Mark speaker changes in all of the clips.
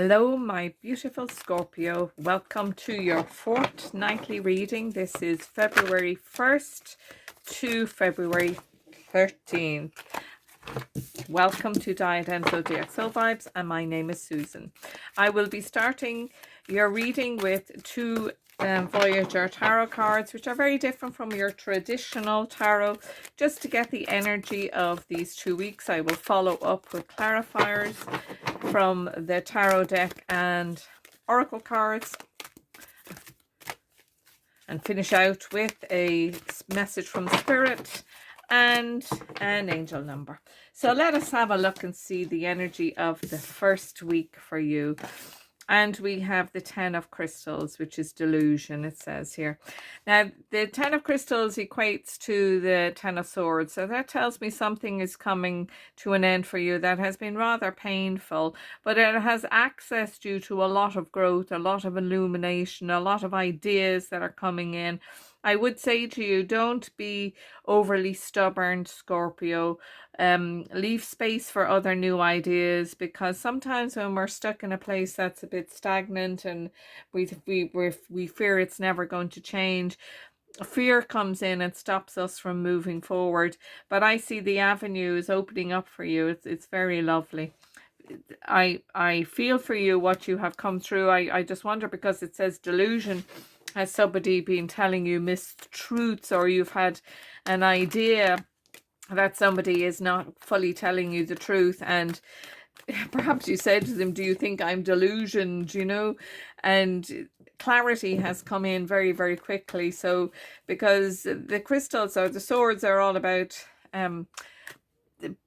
Speaker 1: Hello, my beautiful Scorpio. Welcome to your fortnightly reading. This is February 1st to February 13th. Welcome to Diadem Zodiac Soul Vibes, and my name is Susan. I will be starting your reading with two Voyager tarot cards, which are very different from your traditional tarot. Just to get the energy of these 2 weeks, I will follow up with clarifiers from the tarot deck and oracle cards, and finish out with a message from Spirit and an angel number. So let us have a look and see the energy of the first week for you. And we have the 10 of crystals, which is delusion, it says here. Now, the 10 of crystals equates to the 10 of swords. So that tells me something is coming to an end for you that has been rather painful. But it has access due to a lot of growth, a lot of illumination, a lot of ideas that are coming in. I would say to you, don't be overly stubborn, Scorpio. Leave space for other new ideas, because sometimes when we're stuck in a place that's a bit stagnant and we fear it's never going to change, fear comes in and stops us from moving forward. But I see the avenues opening up for you. It's very lovely. I feel for you what you have come through. I just wonder, because it says delusion. Has somebody been telling you mistruths, or you've had an idea that somebody is not fully telling you the truth, and perhaps you said to them, do you think I'm delusioned, you know? And clarity has come in very, very quickly. So because the crystals or the swords are all about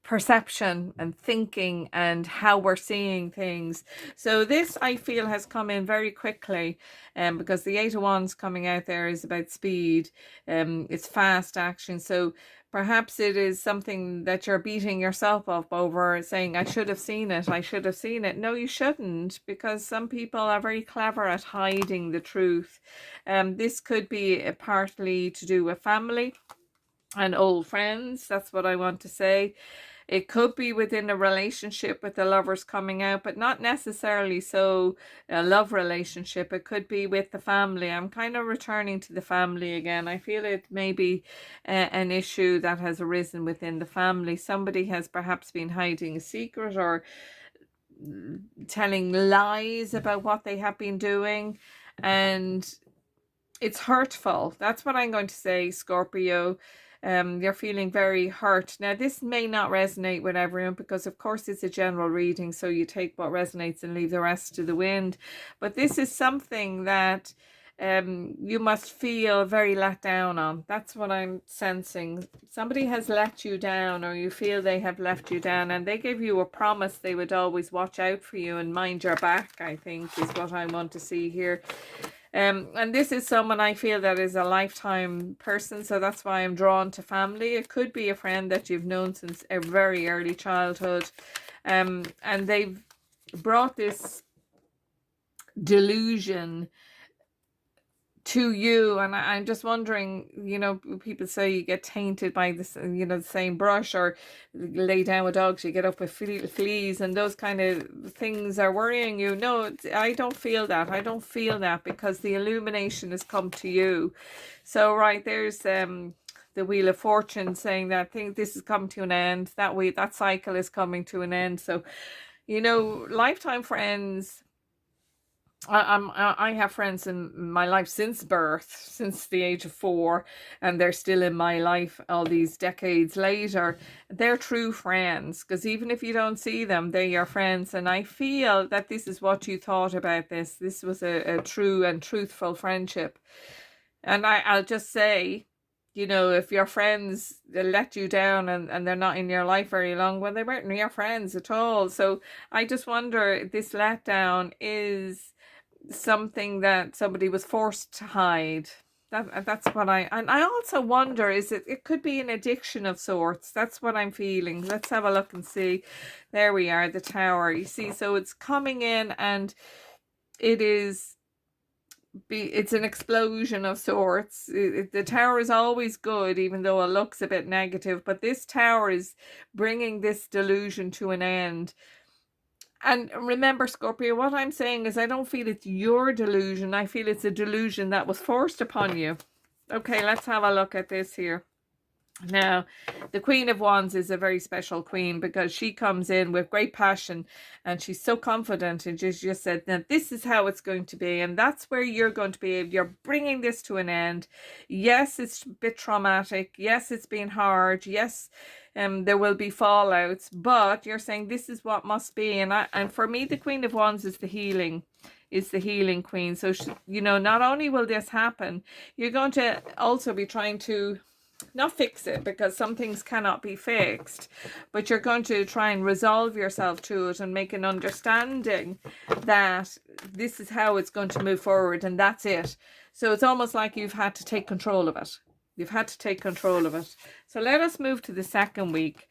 Speaker 1: perception and thinking and how we're seeing things. So this, I feel, has come in very quickly, because the 8 of Wands coming out there is about speed. It's fast action. So perhaps it is something that you're beating yourself up over, saying, I should have seen it, I should have seen it. No, you shouldn't, because some people are very clever at hiding the truth. This could be partly to do with family and old friends. That's what I want to say. It could be within a relationship with the lovers coming out, but not necessarily so a love relationship. It could be with the family. I'm kind of returning to the family again. I feel it may be an issue that has arisen within the family. Somebody has perhaps been hiding a secret or telling lies about what they have been doing, and it's hurtful. That's what I'm going to say, Scorpio. You're feeling very hurt. Now, this may not resonate with everyone, because of course it's a general reading, so you take what resonates and leave the rest to the wind. But this is something that you must feel very let down on. That's what I'm sensing. Somebody has let you down, or you feel they have left you down, and they gave you a promise they would always watch out for you and mind your back, I think, is what I want to see here. And this is someone I feel that is a lifetime person, so that's why I'm drawn to family. It could be a friend that you've known since a very early childhood, and they've brought this delusion to you. And I'm just wondering, you know, people say you get tainted by this, you know, the same brush, or lay down with dogs, you get up with fleas, and those kind of things are worrying you. No, I don't feel that. I don't feel that, because the illumination has come to you. So right, there's the Wheel of Fortune saying that this has come to an end. That cycle is coming to an end. So, you know, lifetime friends. I have friends in my life since birth, since the age of 4, and they're still in my life all these decades later. They're true friends, because even if you don't see them, they're your friends. And I feel that this is what you thought about this. This was a true and truthful friendship. And I'll just say, you know, if your friends let you down and they're not in your life very long, well, they weren't your friends at all. So I just wonder, this letdown is something that somebody was forced to hide. That's what and I also wonder, it could be an addiction of sorts. That's what I'm feeling. Let's have a look and see. There we are, the Tower. You see, so it's coming in, and it's an explosion of sorts. The Tower is always good, even though it looks a bit negative, but this Tower is bringing this delusion to an end. And remember, Scorpio, what I'm saying is I don't feel it's your delusion. I feel it's a delusion that was forced upon you. Okay, let's have a look at this here. Now, the Queen of Wands is a very special queen because she comes in with great passion and she's so confident, and she just said, now this is how it's going to be, and that's where you're going to be. You're bringing this to an end. Yes, it's a bit traumatic. Yes, it's been hard. Yes, there will be fallouts, but you're saying this is what must be. And for me, the Queen of Wands is the healing. Is the healing queen. So, you know, not only will this happen, you're going to also be trying to not fix it, because some things cannot be fixed, but you're going to try and resolve yourself to it and make an understanding that this is how it's going to move forward, and that's it. So it's almost like you've had to take control of it. You've had to take control of it. So let us move to the second week,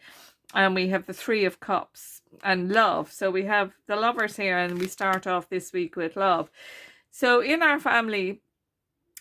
Speaker 1: and we have the Three of Cups and love. So we have the Lovers here, and we start off this week with love. So in our family,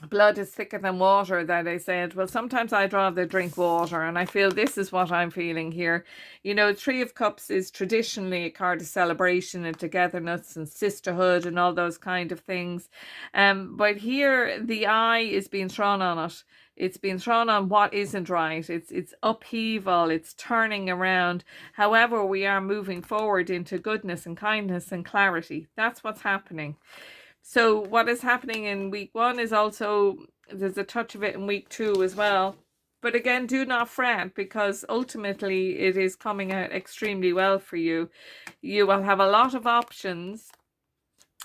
Speaker 1: blood is thicker than water, that I said. Well, sometimes I'd rather drink water, and I feel this is what I'm feeling here. You know, Three of Cups is traditionally a card of celebration and togetherness and sisterhood and all those kind of things. But here the eye is being thrown on it. It's been thrown on what isn't right. It's upheaval. It's turning around. However, we are moving forward into goodness and kindness and clarity. That's what's happening. So what is happening in week 1 is also, there's a touch of it in week 2 as well. But again, do not fret, because ultimately it is coming out extremely well for you. You will have a lot of options.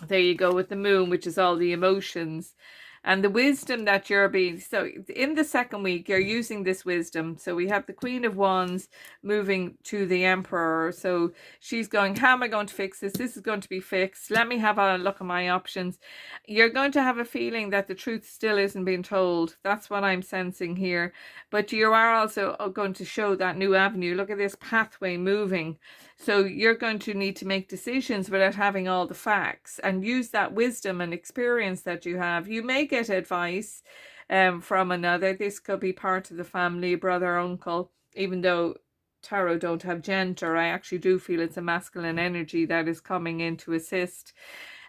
Speaker 1: There you go with the moon, which is all the emotions. And the wisdom that you're being, so in the second week, you're using this wisdom. So we have the Queen of Wands moving to the Emperor. So she's going, how am I going to fix this? This is going to be fixed. Let me have a look at my options. You're going to have a feeling that the truth still isn't being told. That's what I'm sensing here. But you are also going to show that new avenue. Look at this pathway moving. So you're going to need to make decisions without having all the facts, and use that wisdom and experience that you have. You may get advice from another. This could be part of the family, brother, uncle. Even though tarot don't have gender, I actually do feel it's a masculine energy that is coming in to assist.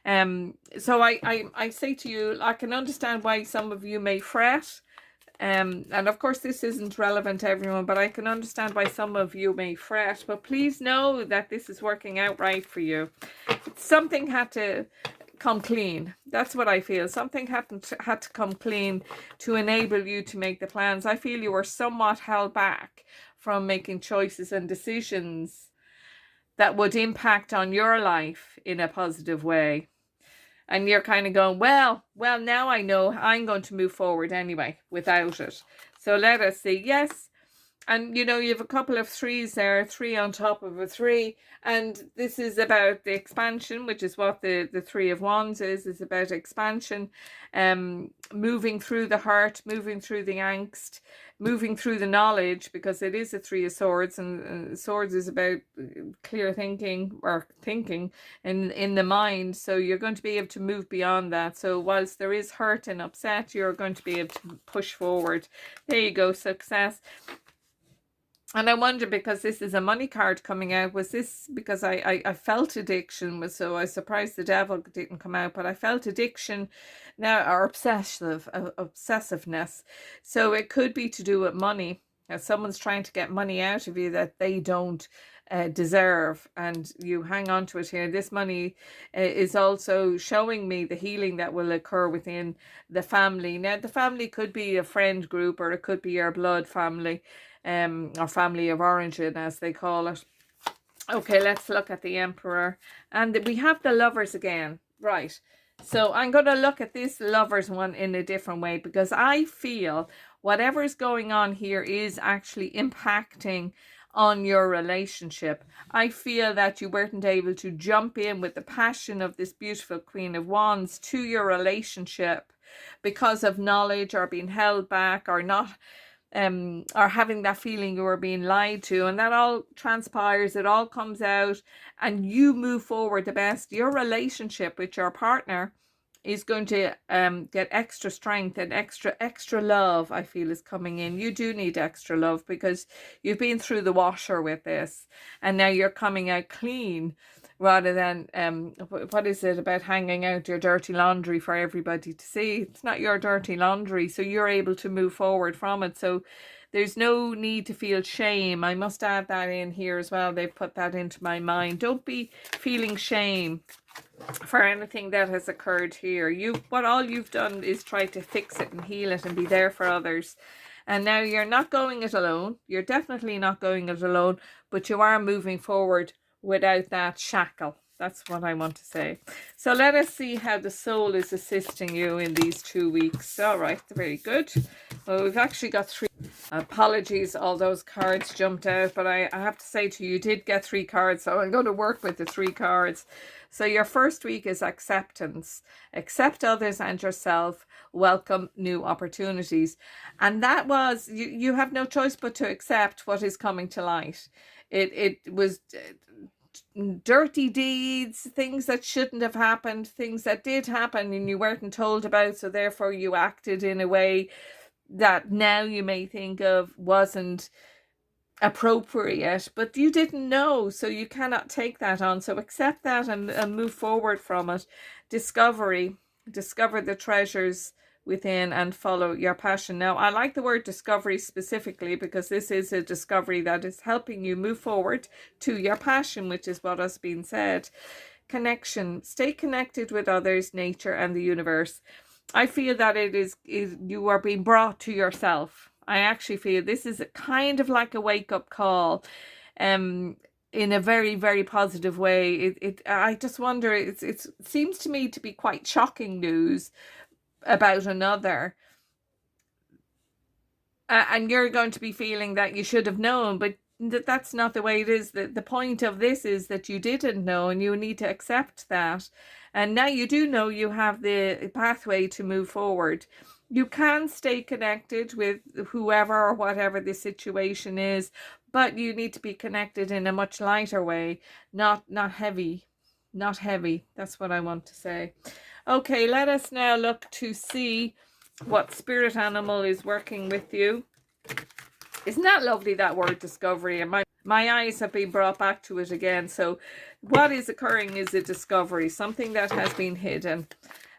Speaker 1: So I say to you, I can understand why some of you may fret. And of course this isn't relevant to everyone, but I can understand why some of you may fret. But please know that this is working out right for you. Something had to come clean. That's what I feel. Something had to come clean to enable you to make the plans. I feel you were somewhat held back from making choices and decisions that would impact on your life in a positive way. And you're kind of going, well, now I know I'm going to move forward anyway without it. So let us see. Yes. And, you know, you have a couple of threes there, 3 on top of a 3. And this is about the expansion, which is what the Three of Wands is. It's about expansion, moving through the hurt, moving through the angst, moving through the knowledge, because it is a 3 of Swords. And Swords is about clear thinking, or thinking in the mind. So you're going to be able to move beyond that. So whilst there is hurt and upset, you're going to be able to push forward. There you go, success. And I wonder, because this is a money card coming out, was this because I felt addiction? So I was surprised the devil didn't come out, but I felt addiction now, or obsessiveness. So it could be to do with money. Someone's trying to get money out of you that they don't deserve, and you hang on to it here. This money is also showing me the healing that will occur within the family. Now, the family could be a friend group, or it could be your blood family. Or family of origin, as they call it. Okay, let's look at the Emperor. And we have the Lovers again. Right. So I'm going to look at this Lovers one in a different way, because I feel whatever is going on here is actually impacting on your relationship. I feel that you weren't able to jump in with the passion of this beautiful Queen of Wands to your relationship because of knowledge, or being held back, or not, or having that feeling you were being lied to. And that all transpires, it all comes out, and you move forward the best. Your relationship with your partner is going to get extra strength and extra love, I feel, is coming in. You do need extra love, because you've been through the washer with this, and now you're coming out clean rather than what is it about hanging out your dirty laundry for everybody to see. It's not your dirty laundry, so you're able to move forward from it. So there's no need to feel shame. I must add that in here as well. They've put that into my mind. Don't be feeling shame for anything that has occurred here. All you've done is try to fix it and heal it and be there for others. And now you're not going it alone. You're definitely not going it alone, but you are moving forward without that shackle. That's what I want to say. So let us see how the soul is assisting you in these 2 weeks. All right, very good. Well, we've actually got 3. Apologies, all those cards jumped out, but I have to say to you, you did get 3 cards, so I'm going to work with the 3 cards. So your first week is acceptance. Accept others and yourself. Welcome new opportunities. And that was, you have no choice but to accept what is coming to light. It was dirty deeds, things that shouldn't have happened, things that did happen and you weren't told about, so therefore you acted in a way that now you may think of wasn't appropriate, but you didn't know, so you cannot take that on. So accept that and move forward from it. Discover the treasures within and follow your passion. Now, I like the word discovery specifically because this is a discovery that is helping you move forward to your passion, which is what has been said. Connection. Stay connected with others, nature, and the universe. I feel that you are being brought to yourself. I actually feel this is a kind of like a wake-up call, in a very, very positive way. I just wonder, it seems to me to be quite shocking news about another. And you're going to be feeling that you should have known, but that's not the way it is. The point of this is that you didn't know, and you need to accept that. And now you do know, you have the pathway to move forward. You can stay connected with whoever or whatever the situation is, but you need to be connected in a much lighter way, not heavy. Not heavy. That's what I want to say. Okay, let us now look to see what spirit animal is working with you. Isn't that lovely, that word discovery? And my eyes have been brought back to it again. So what is occurring is a discovery, something that has been hidden.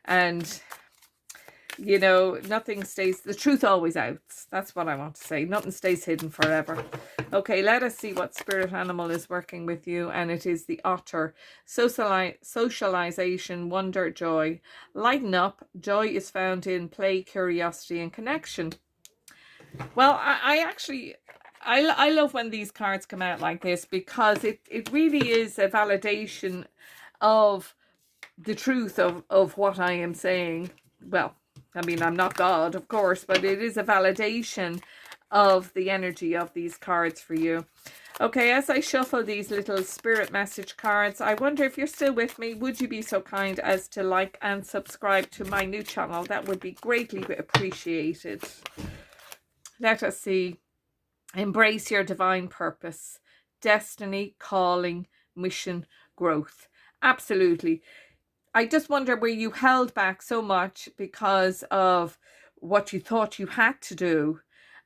Speaker 1: And, you know, nothing stays, the truth always out. That's what I want to say. Nothing stays hidden forever. Okay, let us see what spirit animal is working with you. And it is the otter. Socialization, wonder, joy. Lighten up. Joy is found in play, curiosity, and connection. Well, I love when these cards come out like this, because it really is a validation of the truth of what I am saying. Well, I mean, I'm not God, of course, but it is a validation of the energy of these cards for you. Okay, as I shuffle these little spirit message cards, I wonder if you're still with me. Would you be so kind as to like and subscribe to my new channel? That would be greatly appreciated. Let us see. Embrace your divine purpose, destiny, calling, mission, growth. Absolutely. I just wonder where you held back so much because of what you thought you had to do.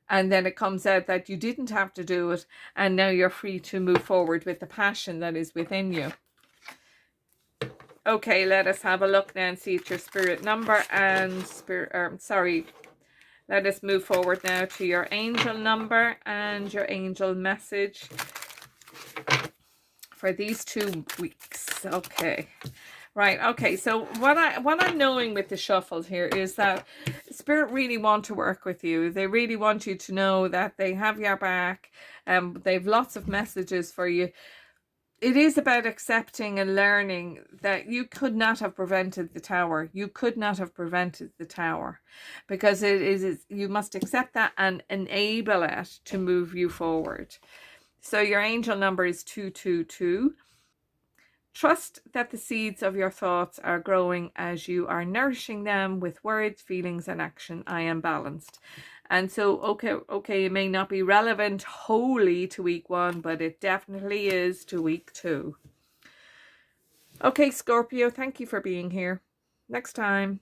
Speaker 1: And then it comes out that you didn't have to do it. And now you're free to move forward with the passion that is within you. Okay, let us have a look now and see it's your spirit number and let us move forward now to your angel number and your angel message for these 2 weeks. Okay. Right. Okay. So what I'm knowing with the shuffles here is that Spirit really want to work with you. They really want you to know that they have your back. They've lots of messages for you. It is about accepting and learning that you could not have prevented the tower. You could not have prevented the tower, because you must accept that and enable it to move you forward. So your angel number is 222. Trust that the seeds of your thoughts are growing as you are nourishing them with words, feelings, and action. I am balanced. And so, okay, it may not be relevant wholly to week 1, but it definitely is to week 2. Okay, Scorpio, thank you for being here. Next time.